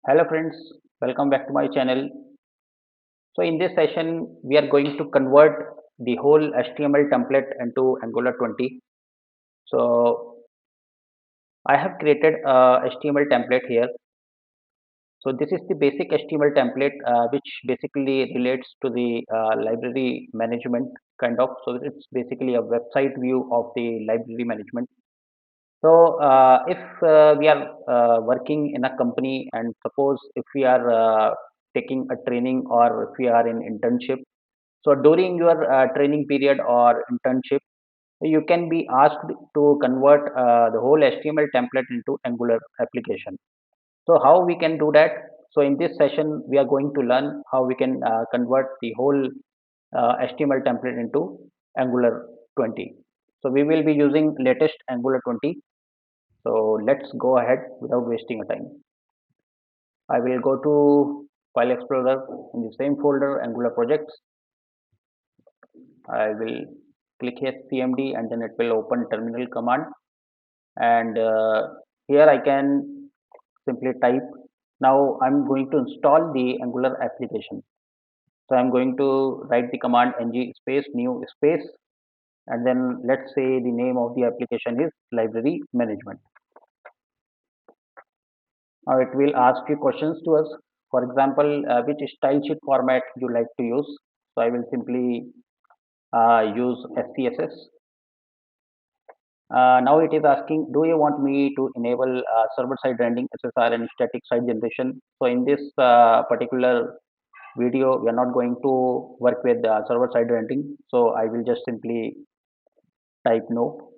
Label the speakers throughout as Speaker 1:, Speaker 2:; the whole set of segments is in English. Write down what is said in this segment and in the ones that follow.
Speaker 1: Hello friends, welcome back to my channel. So in this session, we are going to convert the whole HTML template into Angular 20. So I have created a HTML template here. So this is the basic HTML template which basically relates to the library management kind of. So it's basically a website view of the library management. So if we are working in a company, and suppose if we are taking a training or if we are in internship, so during your training period or internship, you can be asked to convert the whole HTML template into Angular application. So how we can do that? So in this session, we are going to learn how we can convert the whole HTML template into Angular 20. So we will be using latest Angular 20. So let's go ahead without wasting a time. I will go to File Explorer in the same folder, Angular projects. I will click here CMD and then it will open terminal command. And here I can simply type. Now I'm going to install the Angular application. So I'm going to write the command ng space new space, and then let's say the name of the application is library management. Now it will ask few questions to us. For example, which style sheet format you like to use. So I will simply use SCSS. Now it is asking, do you want me to enable server-side rendering, SSR, and static site generation? So in this particular video, we are not going to work with server-side rendering. So I will just simply type no.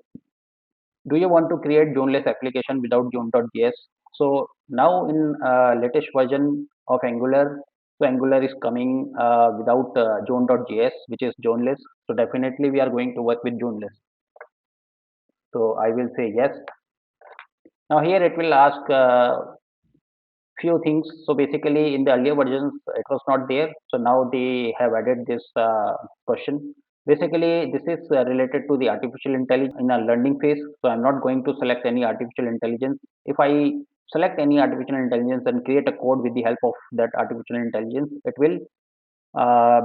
Speaker 1: Do you want to create zoneless application without zone.js? So now in latest version of Angular, so Angular is coming without zone.js, which is zoneless. So definitely we are going to work with zoneless. So I will say yes. Now here it will ask few things. So basically in the earlier versions it was not there. So now they have added this question. Basically this is related to the artificial intelligence in a learning phase. So I'm not going to select any artificial intelligence. If I select any artificial intelligence and create a code with the help of that artificial intelligence, it will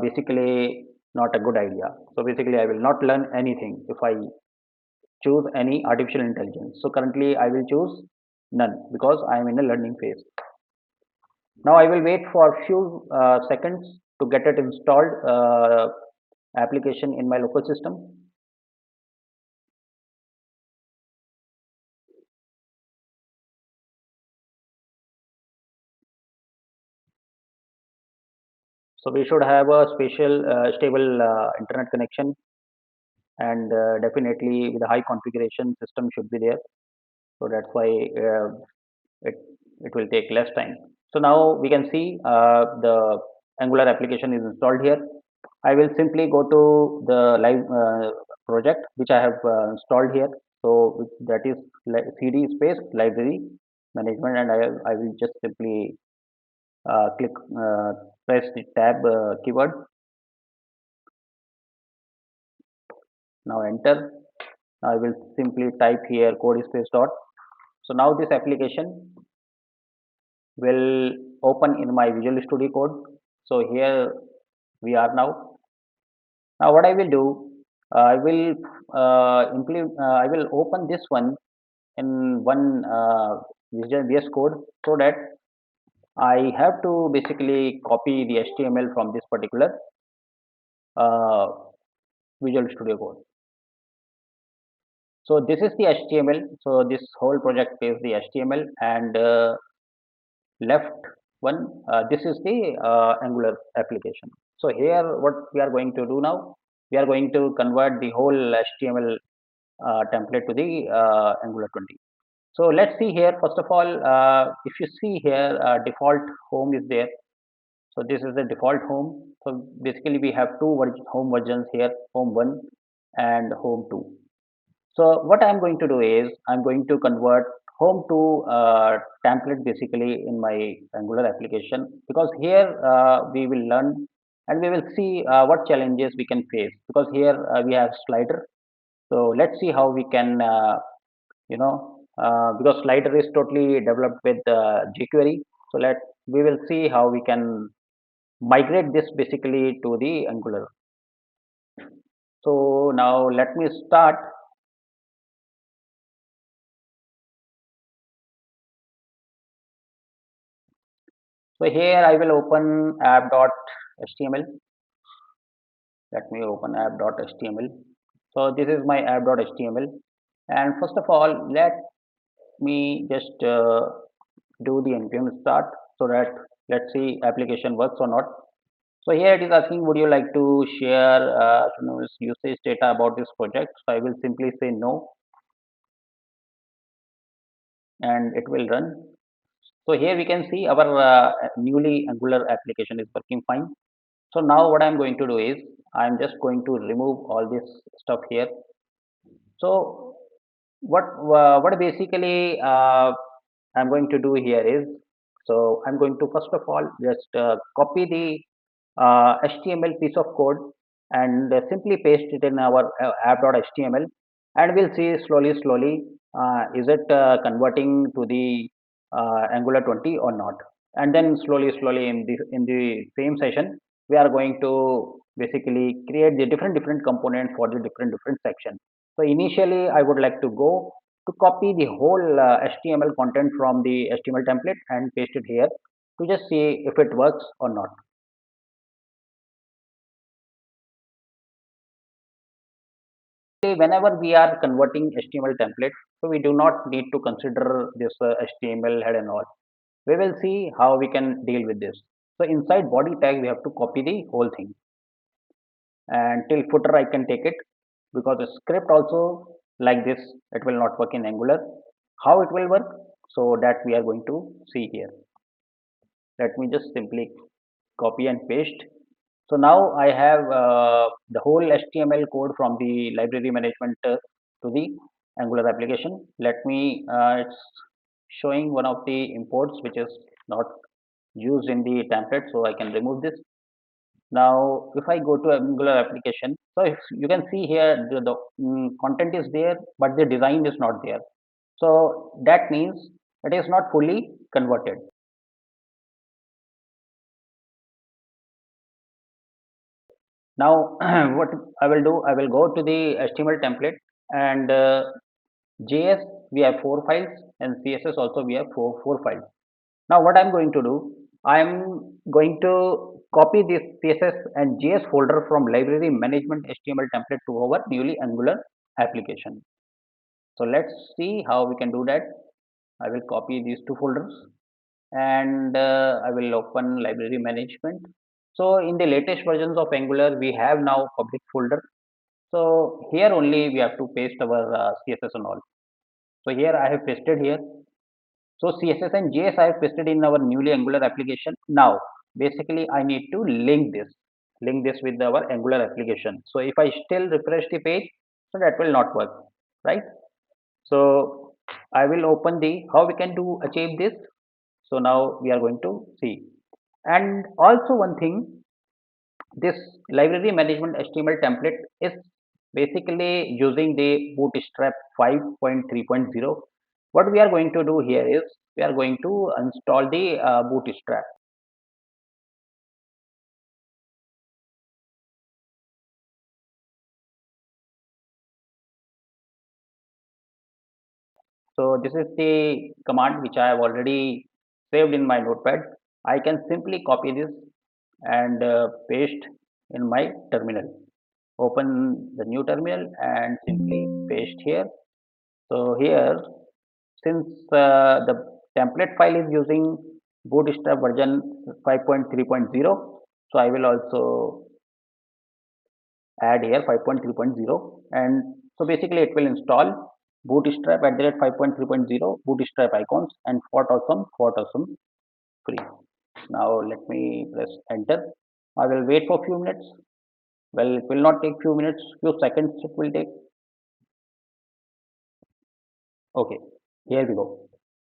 Speaker 1: basically not a good idea. So basically I will not learn anything if I choose any artificial intelligence. So currently I will choose none because I am in a learning phase. Now I will wait for a few seconds to get it installed application in my local system. So we should have a special stable internet connection, and definitely with a high configuration system should be there. So that's why it it will take less time. So now we can see the Angular application is installed here. I will simply go to the live project which I have installed here. So that is cd space library management, and I will just simply click press the tab keyword. Now enter. Now I will simply type here code space dot. So now this application will open in my Visual Studio Code. So here we are now. Now what I will do, I will open this one in one Visual VS Code, so that I have to basically copy the HTML from this particular uh, Visual Studio Code. So this is the HTML. So this whole project is the HTML, and left one, this is the Angular application. So here what we are going to do now, we are going to convert the whole HTML template to the Angular 20. So let's see here. First of all, if you see here, default home is there. So this is the default home. So basically we have two home versions here, home 1 and home 2. So what I'm going to do is I'm going to convert home to template basically in my Angular application, because here we will learn and we will see what challenges we can face, because here we have slider. So let's see how we can because slider is totally developed with jQuery. So we will see how we can migrate this basically to the Angular. So now let me start. So here I will open app.html. Let me open app.html. So this is my app.html, and first of all let me just do the npm start, so that let's see application works or not. So here it is asking, would you like to share usage data about this project? So I will simply say no, and it will run. So here we can see our newly Angular application is working fine. So now what I'm going to do is I'm just going to remove all this stuff here. So what basically I'm going to do here is, so I'm going to first of all just copy the HTML piece of code and simply paste it in our app.html, and we'll see slowly is it converting to the Angular 20 or not. And then slowly in the same session we are going to basically create the different components for the different sections. So initially I would like to go to copy the whole HTML content from the HTML template and paste it here to just see if it works or not. Whenever we are converting HTML template, so we do not need to consider this HTML head and all. We will see how we can deal with this. So inside body tag, we have to copy the whole thing, and till footer I can take it, because the script also like this, it will not work in Angular. How it will work? So that we are going to see here. Let me just simply copy and paste. So now I have the whole HTML code from the library management to the Angular application. Let me, it's showing one of the imports which is not used in the template, so I can remove this. Now if I go to Angular application, so if you can see here the content is there, but the design is not there. So that means it is not fully converted. Now what I will do, I will go to the HTML template, and JS we have 4 files, and CSS also we have four files. Now what I'm going to do, I'm going to copy this CSS and JS folder from library management HTML template to our newly Angular application. So let's see how we can do that. I will copy these two folders, and I will open library management. So in the latest versions of Angular, we have now public folder. So here only we have to paste our CSS and all. So here I have pasted here. So CSS and JS I have pasted in our newly Angular application. Now basically I need to link this with our Angular application. So if I still refresh the page, so that will not work, right? So I will open the how we can do achieve this. So now we are going to see. And also one thing, this library management HTML template is basically using the Bootstrap 5.3.0. What we are going to do here is we are going to install the Bootstrap. So this is the command which I have already saved in my notepad. I can simply copy this and paste in my terminal. Open the new terminal and simply paste here. So here, since the template file is using Bootstrap version 5.3.0, so I will also add here 5.3.0, and so basically it will install Bootstrap at the rate 5.3.0 Bootstrap icons and fort awesome free. Now let me press enter. I will wait for few minutes. Well, it will not take few minutes, few seconds it will take. Okay, here we go.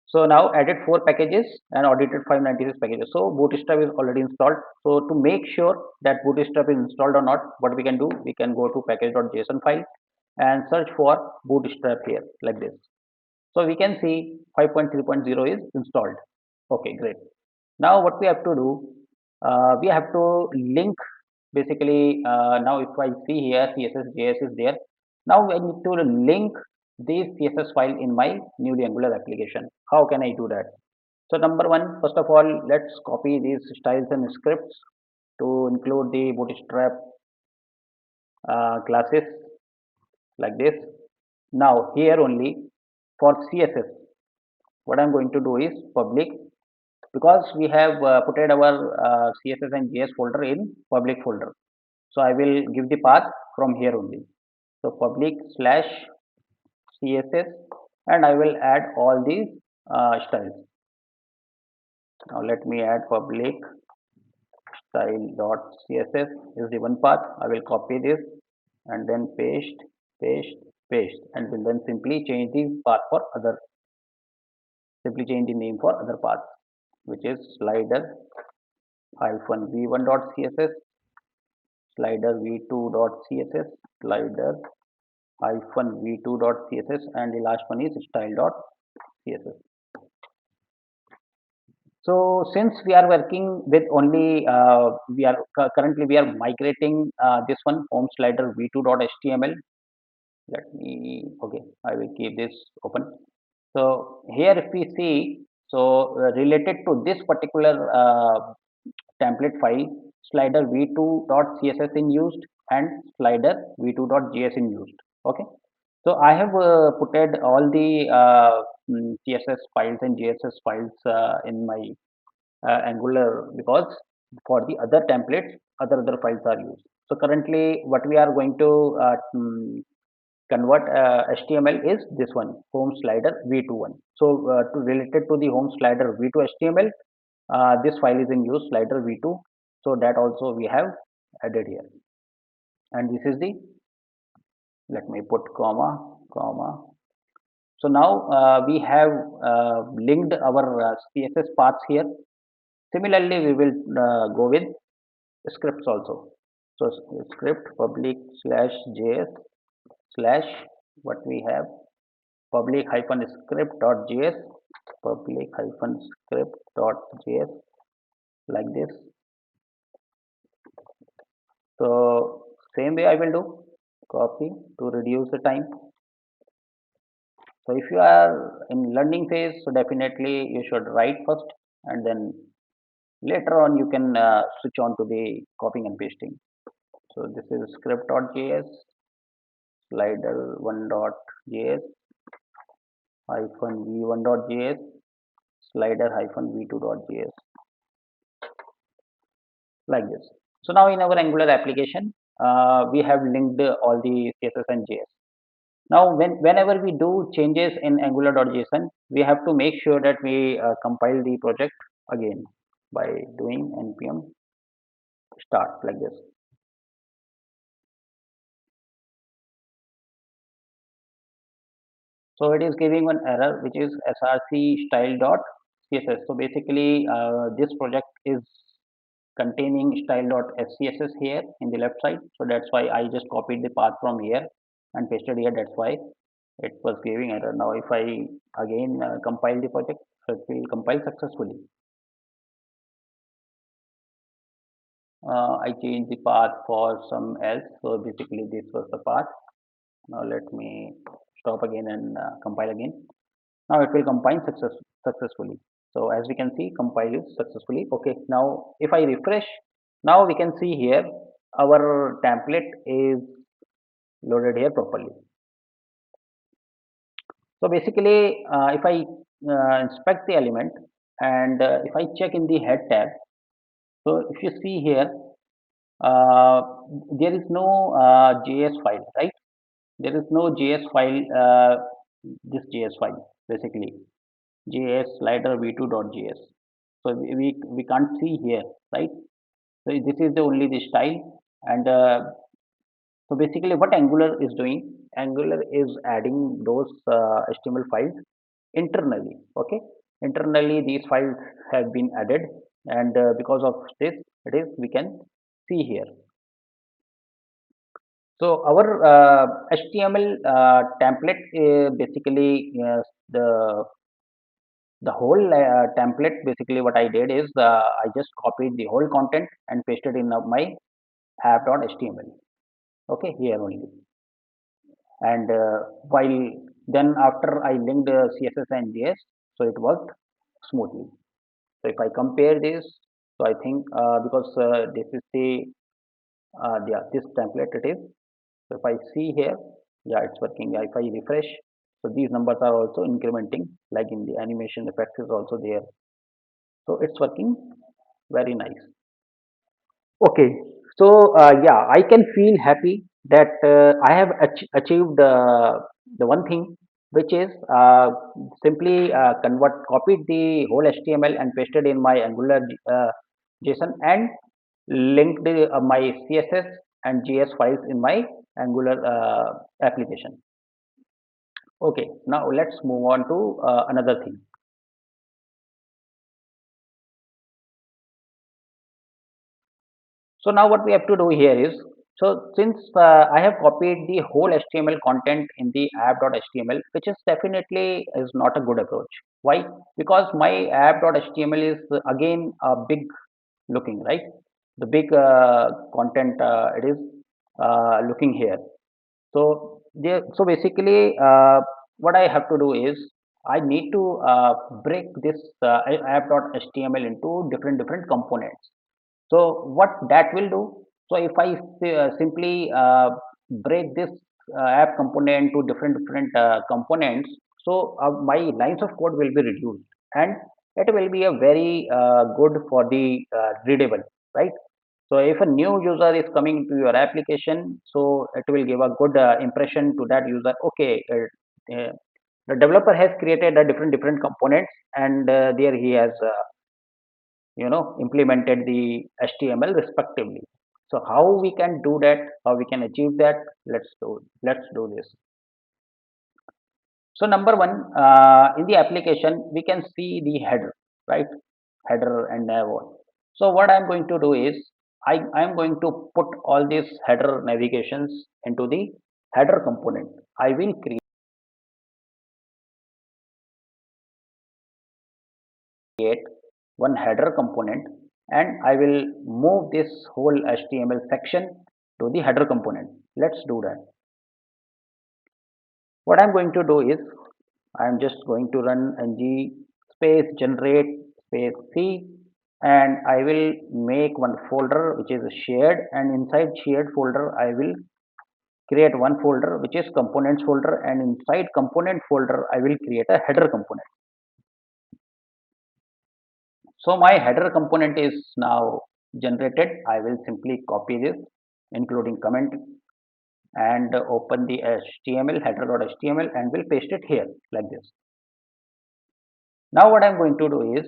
Speaker 1: So now added 4 packages and audited 596 packages. So Bootstrap is already installed. So to make sure that Bootstrap is installed or not, what we can do, we can go to package.json file and search for Bootstrap here like this. So we can see 5.3.0 is installed. Okay, great. Now what we have to do, we have to link basically. Now if I see here CSS JS is there. Now I need to link this CSS file in my newly Angular application. How can I do that? So number one, first of all, let's copy these styles and scripts to include the Bootstrap classes like this. Now here only for CSS, what I'm going to do is public, because we have put our CSS and JS folder in public folder. So I will give the path from here only. So public slash CSS, and I will add all these styles. Now let me add public style.css is the one path. I will copy this and then paste, paste, paste, and will then simply change the path for other, simply change the name for other path, which is slider hyphen v1.css, slider v2.css, slider hyphen v2.css, and the last one is style.css. So since we are working with only, we are currently we are migrating this one home slider v2.html. Let me, okay, I will keep this open. So here if we see, so related to this particular template file, slider v2.css in used and slider v2.js in used. Okay, so I have put all the CSS files and JSS files in my Angular, because for the other templates, other files are used. So currently, what we are going to convert HTML is this one, home slider v2.1. So to related to the home slider v2 HTML, this file is in use, slider v2. So that also we have added here, and this is the, let me put comma, comma. So now we have linked our CSS paths here. Similarly, we will go with scripts also. So script public slash JS slash, what we have, public hyphen script dot JS, public hyphen script dot JS, like this. So same way I will do, copy to reduce the time. So if you are in learning phase, so definitely you should write first, and then later on you can switch on to the copying and pasting. So this is script.js, slider 1.js, hyphen v1.js, slider hyphen v2.js, like this. So now in our Angular application, we have linked all the CSS and JS. Now whenever we do changes in angular.json, we have to make sure that we compile the project again by doing npm start, like this. So it is giving one error, which is src style.css. So basically this project is containing style.scss here in the left side. So that's why I just copied the path from here and pasted here. That's why it was giving error. Now if I again compile the project, so it will compile successfully. I changed the path for some else. So basically this was the path. Now let me stop again and compile again. Now it will compile successfully. So as we can see, compile is successfully. Okay, now if I refresh, now we can see here our template is loaded here properly. So basically, if I inspect the element, and if I check in the head tab, so if you see here, uh, there is no JS file, right? There is no JS file, this JS file basically, JS slider v2.js. So we can't see here, right? So this is the only the style, and so basically what Angular is doing, Angular is adding those HTML files internally. Okay, internally these files have been added, and because of this, it is we can see here. So our HTML template basically the the whole template. Basically what I did is I just copied the whole content and pasted in my app.html. Okay, here only. And while then after I linked css and js, so it worked smoothly. So if I compare this, so I think because this is the yeah, this template it is. So if I see here, yeah, it's working. Yeah, if I refresh, so these numbers are also incrementing, like in the animation effects is also there. So it's working very nice. Okay, so yeah, I can feel happy that I have achieved the one thing, which is simply copied the whole HTML and pasted in my Angular JSON and linked my CSS and JS files in my Angular application. Okay, now let's move on to another thing. So now what we have to do here is, so since I have copied the whole HTML content in the app.html, which is definitely is not a good approach. Why? Because my app.html is again a big looking, right? The big content it is looking here. So there, so basically, what I have to do is I need to break this app.html into different components. So what that will do? So if I simply break this app component to different components, so my lines of code will be reduced, and it will be a very good for the readable, right? So if a new user is coming to your application, so it will give a good impression to that user. Okay, the developer has created a different components, and there he has implemented the HTML respectively. So how we can do that? How we can achieve that? Let's do this. So number one, in the application we can see the header, right? Header and nav. So what I'm going to do is I'm going to put all these header navigations into the header component. I will create one header component, and I will move this whole HTML section to the header component. Let's do that. What I'm going to do is I'm just going to run ng space generate space c, and I will make one folder which is shared, and inside shared folder I will create one folder which is components folder, and inside component folder I will create a header component. So my header component is now generated. I will simply copy this including comment and open the HTML header.html and will paste it here like this. Now what I'm going to do is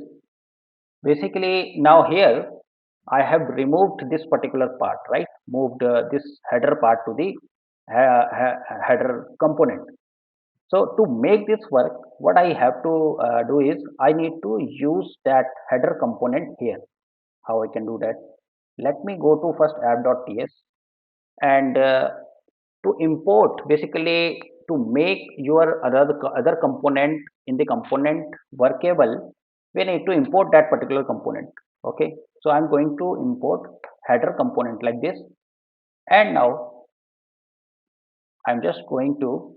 Speaker 1: basically now here I have removed this particular part, right? Moved this header part to the header component. So to make this work, what I have to do is I need to use that header component here. How I can do that? Let me go to first app.ts, and to import, basically to make your other component in the component workable, we need to import that particular component. Okay, so I'm going to import header component like this, and now I'm just going to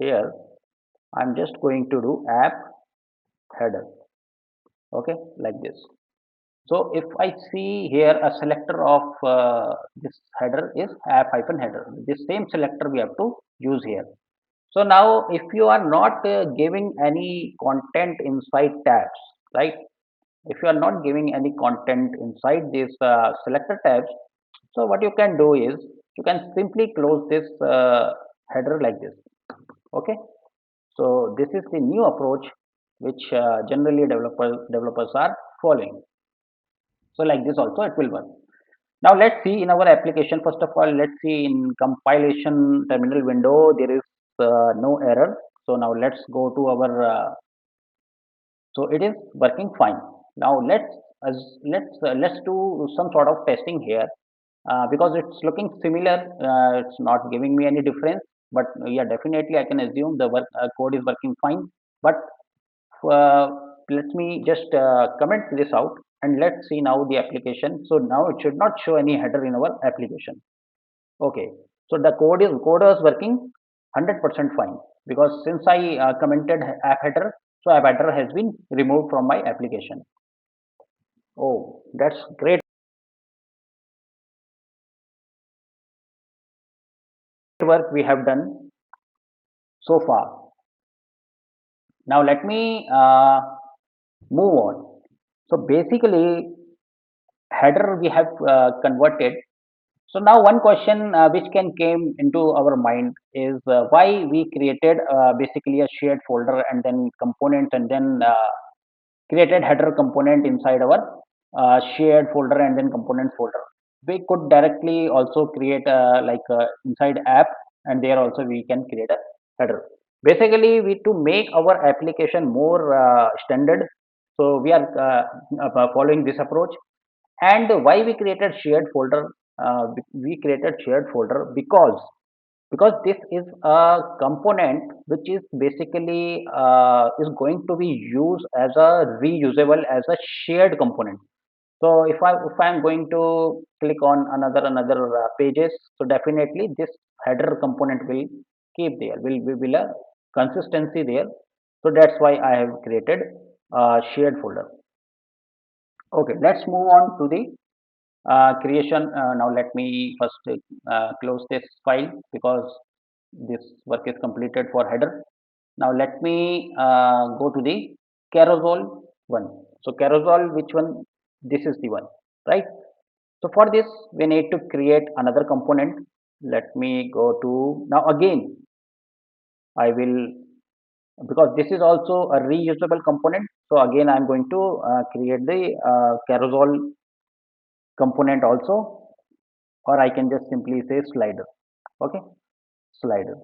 Speaker 1: here I'm just going to do app header. Okay, like this. So if I see here a selector of this header is app hyphen header, this same selector we have to use here. So now if you are not giving any content inside tabs, right? If you are not giving any content inside this selector tabs, so what you can do is you can simply close this header like this. Okay. So this is the new approach which generally developers are following. So like this also it will work. Now let's see in our application. First of all, let's see in compilation terminal window there is no error. So now let's go to our so it is working fine. Now let's do some sort of testing here because it's looking similar. It's not giving me any difference. but yeah, definitely I can assume the code is working fine. But uh, let me just comment this out, and let's see now the application. So now it should not show any header in our application. Okay, so the code is working 100% fine, because since I commented app header, so app header has been removed from my application. Oh, that's great work we have done so far. Now let me move on. So basically, header we have converted. So now one question which can came into our mind is why we created basically a shared folder and then components, and then created header component inside our shared folder and then components folder. We could directly also create inside app, and there also we can create a header. Basically, we to make our application more standard. So we are following this approach. And why we created shared folder? We created shared folder because this is a component which is basically is going to be used as a reusable, as a shared component. So if I'm going to click on another pages, so definitely this header component will keep there, will a consistency there. So that's why I have created a shared folder. Okay, let's move on to the creation. Now let me first close this file, because this work is completed for header. Now let me go to the carousel one. So carousel, which one? This is the one, right? So for this, we need to create another component. Let me go to, now again, I will, because this is also a reusable component. So again, I'm going to create the carousel component also, or I can just simply say slider. Okay, slider.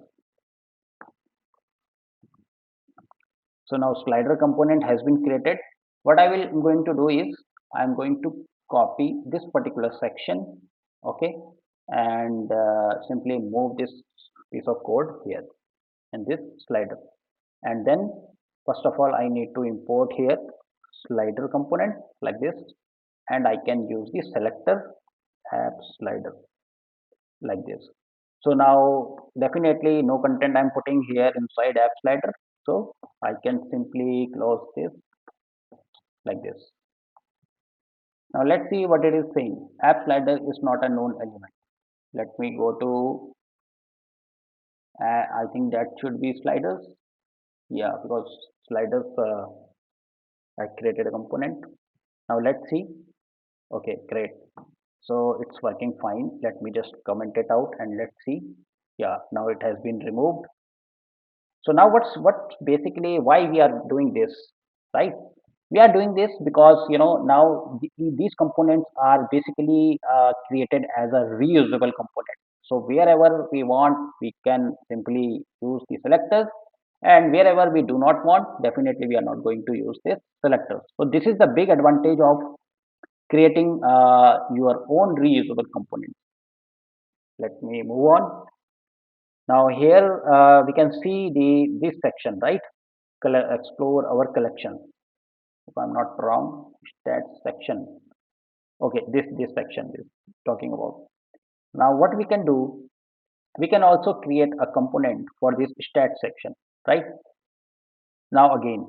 Speaker 1: So now slider component has been created. What I will going to do is I'm going to copy this particular section, okay, and simply move this piece of code here in this slider. And then first of all, I need to import here slider component like this, and I can use the selector app slider like this. So now definitely no content I'm putting here inside app slider. So I can simply close this like this. Now let's see what it is saying. App slider is not a known element. Let me go to, I think that should be sliders. Yeah, because sliders, I created a component. Now let's see. Okay, great. So it's working fine. Let me just comment it out and let's see. Yeah, now it has been removed. So now what's basically why we are doing this, right? We are doing this because now these components are basically created as a reusable component. So wherever we want, we can simply use the selectors, and wherever we do not want, definitely we are not going to use this selectors. So this is the big advantage of creating your own reusable component. Let me move on. Now here we can see this section, right? Explore our collection. If I'm not wrong, stats section. Okay, this section is talking about. Now what we can do, we can also create a component for this stats section, right? Now again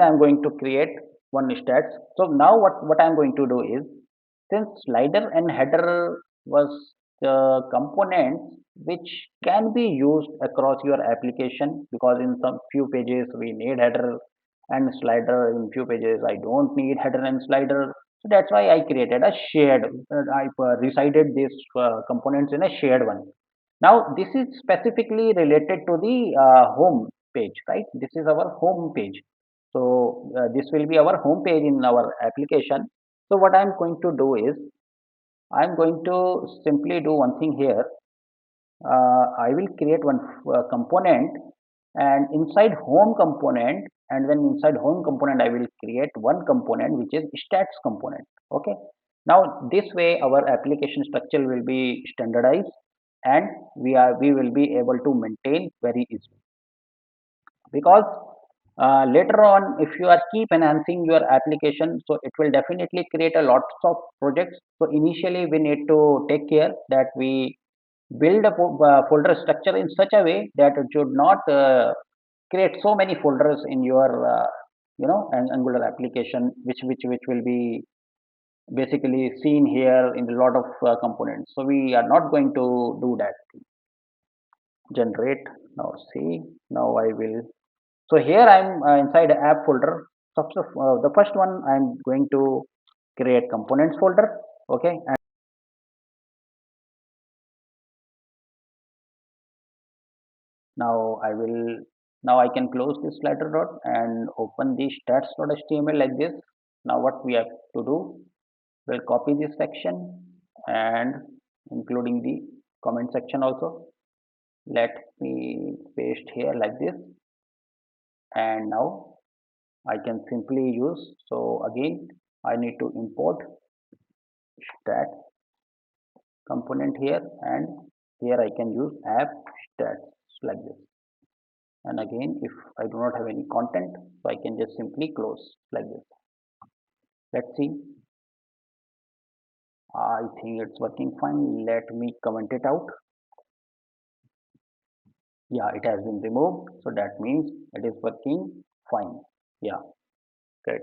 Speaker 1: I'm going to create one stats. So now what I'm going to do is, since slider and header was the components which can be used across your application, because in some few pages we need header and slider, in few pages I don't need header and slider. So that's why I created a shared, I resided these components in a shared one. Now this is specifically related to the home page, right? This is our home page. So this will be our home page in our application. So what I'm going to do is I'm going to simply do one thing here. I will create one component, and inside home component, and then inside home component I will create one component which is stats component. Okay, now this way our application structure will be standardized. and we will be able to maintain very easily, because later on if you are keep enhancing your application, so it will definitely create a lots of projects. So initially we need to take care that we build a folder structure in such a way that it should not create so many folders in your Angular application, which will be basically seen here in a lot of components. So we are not going to do that. Generate. Now see, now I will. So here I'm inside app folder. The first one I'm going to create components folder. Okay, and now I will. Now I can close this slider dot and open the stats.html like this. Now what we have to do, we'll copy this section and including the comment section also. Let me paste here like this, and now I can simply use. So again I need to import stat component here, and here I can use app stats like this. And again, if I do not have any content, so I can just simply close like this. Let's see. I think it's working fine. Let me comment it out. Yeah, it has been removed, so that means it is working fine. Yeah, great.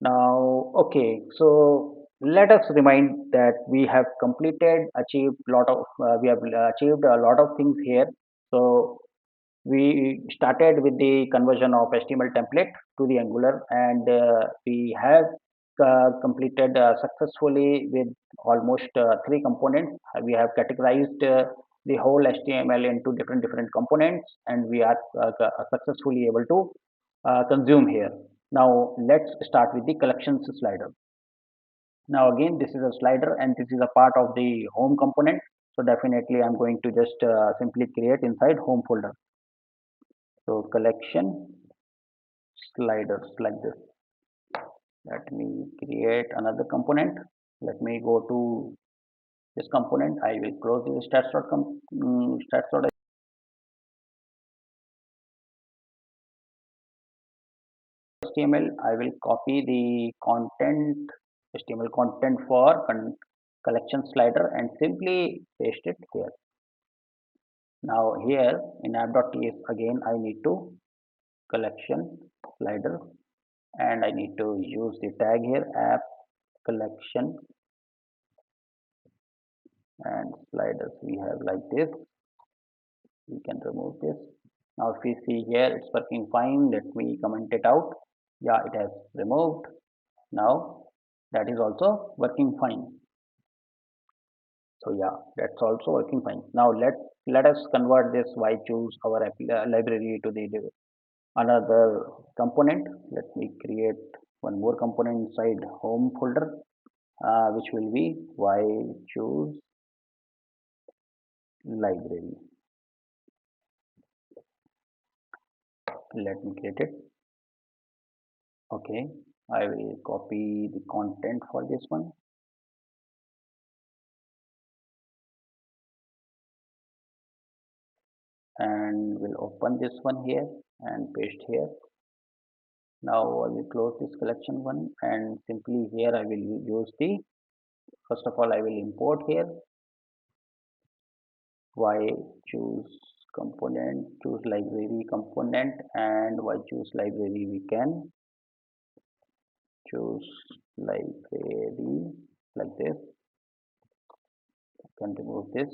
Speaker 1: Now, okay, so let us remind that we have achieved lot of, we have achieved a lot of things here. So we started with the conversion of HTML template to the Angular, and we have completed successfully with almost three components. We have categorized the whole HTML into different components, and we are successfully able to consume here. Now let's start with the collections slider. Now again, this is a slider and this is a part of the home component. So definitely I'm going to just simply create inside home folder. So collection sliders like this. Let me create another component. Let me go to this component. I will close the stats.html. I will copy the content HTML content for collection slider and simply paste it here. Now here in app.ts again I need to collection slider, and I need to use the tag here app collection and sliders we have like this. We can remove this. Now if we see here it's working fine. Let me comment it out. Yeah, it has removed. Now that is also working fine. So yeah, that's also working fine. Now let us convert this why choose our library to the another component. Let me create one more component inside home folder, which will be why choose library. Let me create it. Okay, I will copy the content for this one, and will open this one here and paste here. Now I will close this collection one, and simply here I will use the, first of all I will import here why choose component, choose library component, and why choose library we can choose library like this. I can remove this.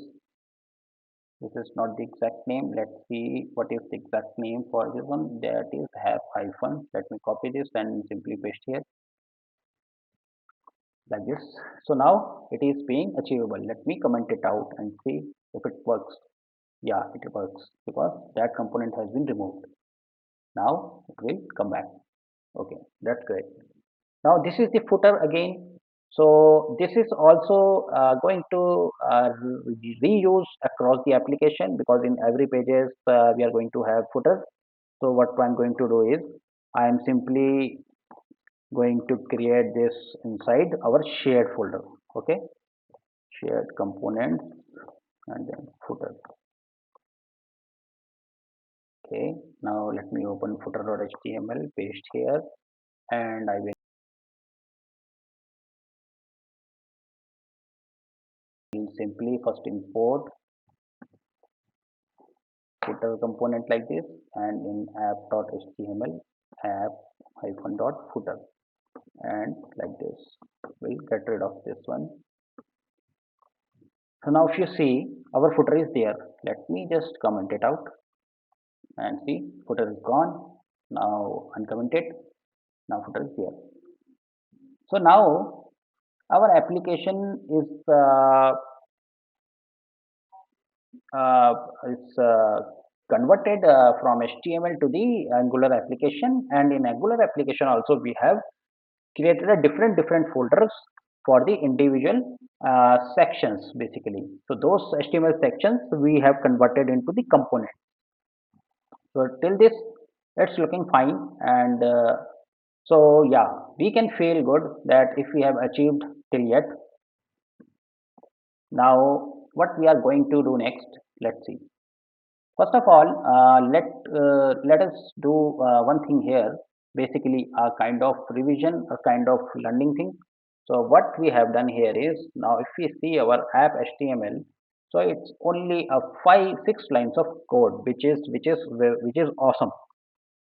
Speaker 1: This is not the exact name. Let's see what is the exact name for this one. That is have hyphen. Let me copy this and simply paste here like this. So now it is being achievable. Let me comment it out and see if it works. Yeah, it works because that component has been removed. Now it will come back. Okay, that's great. Now this is the footer again. So this is also going to reuse across the application, because in every pages we are going to have footer. So what I'm going to do is I am simply going to create this inside our shared folder. Okay, shared components and then footer. Okay, now let me open footer.html, paste here, and I will simply first import footer component like this, and in app.html, app-footer, and like this. We'll get rid of this one. So now if you see, our footer is there. Let me just comment it out and see, footer is gone. Now uncomment it. Now footer is here. So now our application uh, is converted from HTML to the Angular application, and in Angular application also we have created a different folders for the individual sections basically. So those HTML sections we have converted into the component. So till this it's looking fine, and so yeah, we can feel good that if we have achieved till yet. Now what we are going to do next, let's see. First of all, let us do one thing here, basically a kind of revision, a kind of learning thing. So what we have done here is, now if we see our app HTML, so it's only a 5-6 lines of code, which is awesome,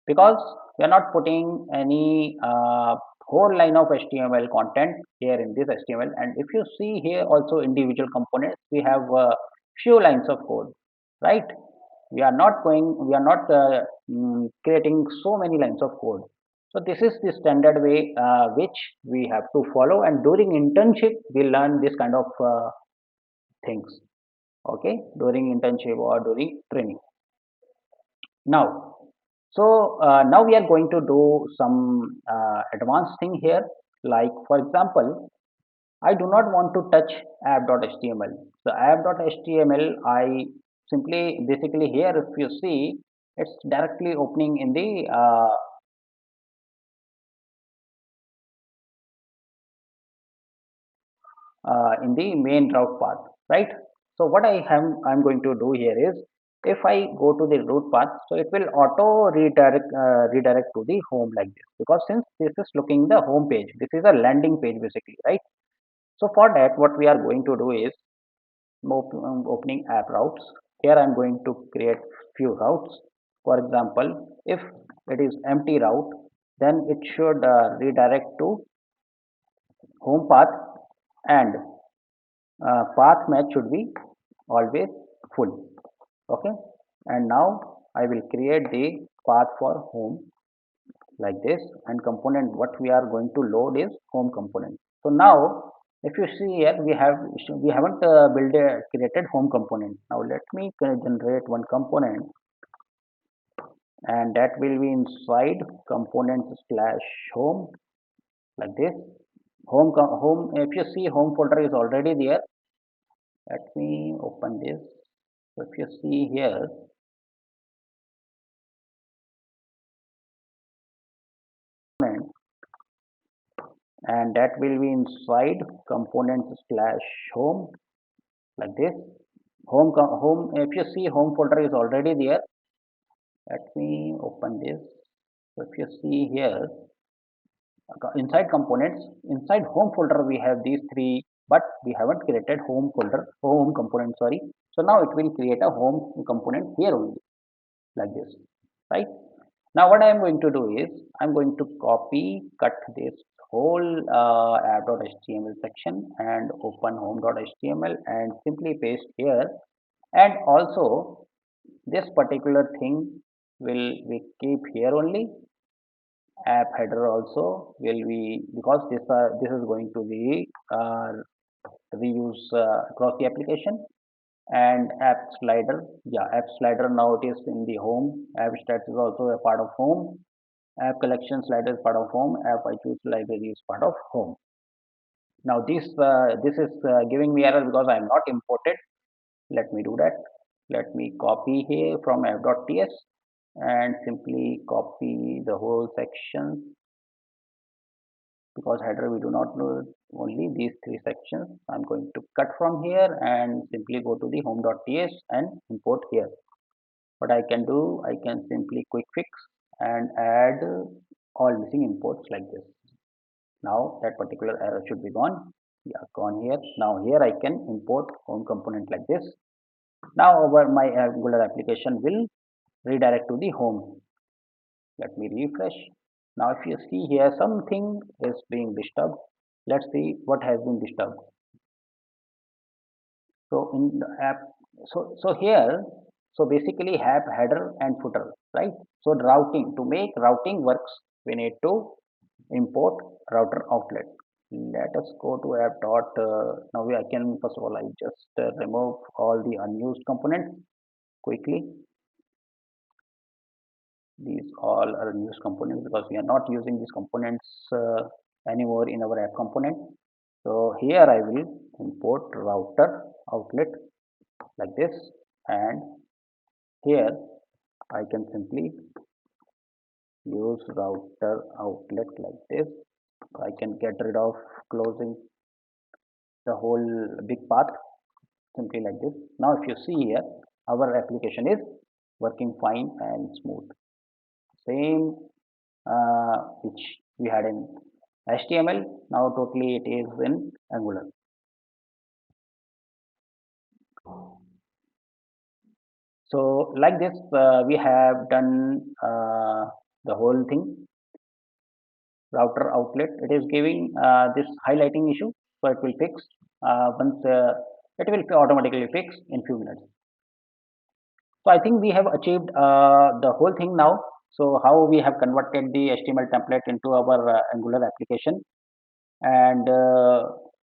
Speaker 1: because we are not putting any whole line of HTML content here in this HTML. And if you see here also individual components, we have few lines of code, right? We are not creating so many lines of code. So this is the standard way which we have to follow, and during internship we learn this kind of things, okay, during internship or during training. Now, so now we are going to do some advanced thing here. Like for example, I do not want to touch app.html. So app.html, I simply basically here if you see, it's directly opening in the main route path, right? So what I'm going to do here is, if I go to the root path, so it will auto redirect to the home like this, because since this is looking the home page, this is a landing page basically, right? So for that, what we are going to do is opening app routes. Here I'm going to create few routes. For example, if it is empty route, then it should redirect to home path, and path match should be always full, okay. And now I will create the path for home like this, and component what we are going to load is home component. So now if you see here, we haven't created home component. Now let me generate one component, and that will be inside component slash home like this. Home, if you see, home folder is already there. Let me open this. So if you see here, and that will be inside component slash home like this. Home, if you see, home folder is already there. Let me open this. So if you see here, inside components, inside home folder we have these three, but we haven't created home component, sorry. So now it will create a home component here only like this, right? Now what I am going to do is, I'm going to copy cut this whole app.html section and open home.html and simply paste here. And also this particular thing will we keep here only. App header also will be, because this is going to be reuse across the application. And app slider, yeah, app slider, now it is in the home. App stats is also a part of home. App collection slider is part of home. App I choose library is part of home. Now this is giving me error because I am not imported. Let me do that. Let me copy here from app.ts and simply copy the whole section, because header we do not know, only these three sections. I'm going to cut from here and simply go to the home.ts and import here. what I can do, I can simply quick fix and add all missing imports like this. Now that particular error should be gone. Yeah, gone here. Now here I can import home component like this. Now our my Angular application will redirect to the home. Let me refresh. Now if you see here, something is being disturbed. Let's see what has been disturbed. So in the app, so here, so basically have header and footer, right? So the routing, to make routing works, we need to import router outlet. Let us go to app dot. Now I can, first of all, I just remove all the unused components quickly. These all are unused components because we are not using these components anymore in our app component. So here I will import router outlet like this, and here I can simply use router outlet like this. I can get rid of closing the whole big path simply like this. Now if you see here, our application is working fine and smooth. Same which we had in HTML, now totally it is in Angular. So like this, we have done the whole thing. Router outlet, it is giving this highlighting issue, so it will fix once it will automatically fix in few minutes. So I think we have achieved the whole thing now. So how we have converted the HTML template into our Angular application, and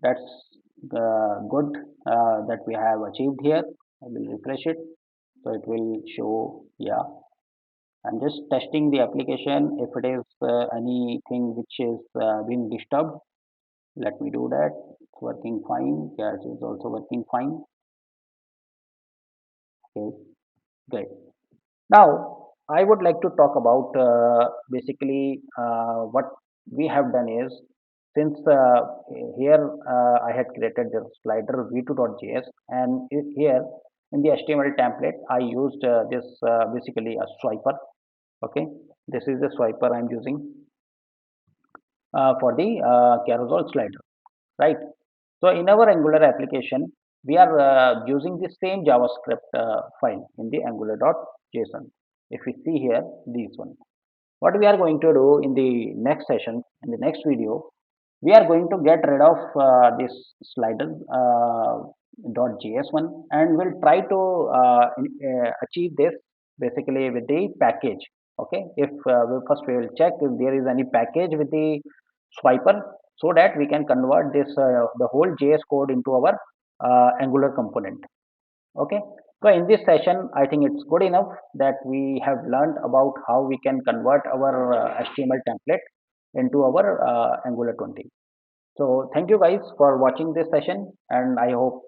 Speaker 1: that's good that we have achieved here. I will refresh it, so it will show. Yeah, I'm just testing the application if it is anything which is being disturbed. Let me do that. It's working fine. Yes, it's also working fine. Okay, great. Now, I would like to talk about basically what we have done is, since here I had created the slider v2.js, and here in the HTML template I used this basically a swiper. Okay, this is the swiper I'm using for the carousel slider, right? So in our Angular application, we are using the same JavaScript file in the angular.json. If we see here, this one, what we are going to do in the next session, in the next video, we are going to get rid of this slider .js one, and we'll try to achieve this basically with the package. Okay, if first we will check if there is any package with the swiper, so that we can convert this the whole JS code into our Angular component. Okay, so in this session I think it's good enough that we have learned about how we can convert our HTML template into our Angular 20. So thank you guys for watching this session, and I hope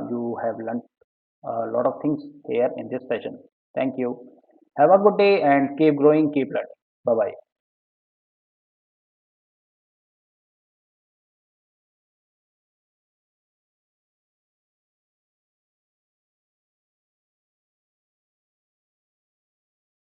Speaker 1: you have learned a lot of things here in this session. Thank you. Have a good day and keep growing, keep learning. Bye bye.